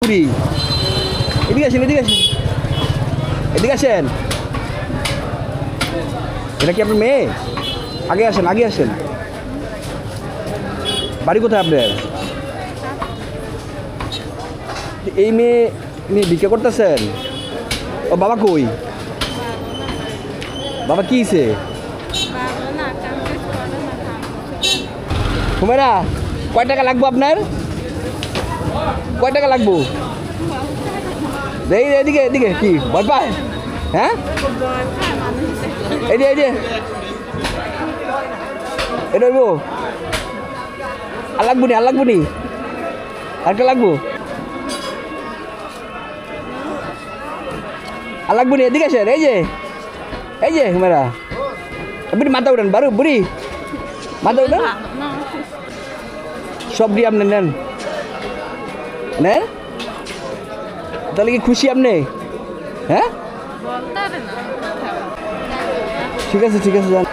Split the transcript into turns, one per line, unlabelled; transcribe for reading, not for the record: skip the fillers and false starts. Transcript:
পুরি এদিকে আসেন এদিকে আসেন এদিকে আসেন। এটা কি আপনার মেয়ে? আগে আসেন আগে আসেন। বাড়ি কোথায় আপনার? এই মেয়ে ভিক্ষা করতেছেন? ও বাবা কই? বাবা কি হয়েছে? হুমেরা কয় টাকা লাগবো আপনার? কয় টাকা লাগবো? এদিকে এদিকে কি ভয় পায়? হ্যাঁ এই যে এটা হইব। আর লাগবো নি আর কে লাগবো? আর লাগবো নি এদিকে আসেন। এই যে হুমেরা বুড়ি মাথা উঠেন বারু বুড়ি মাথা উঠেন। সব দিয়ে আপনি নেন তাহলে কি খুশি আপনি? হ্যাঁ ঠিক আছে যান।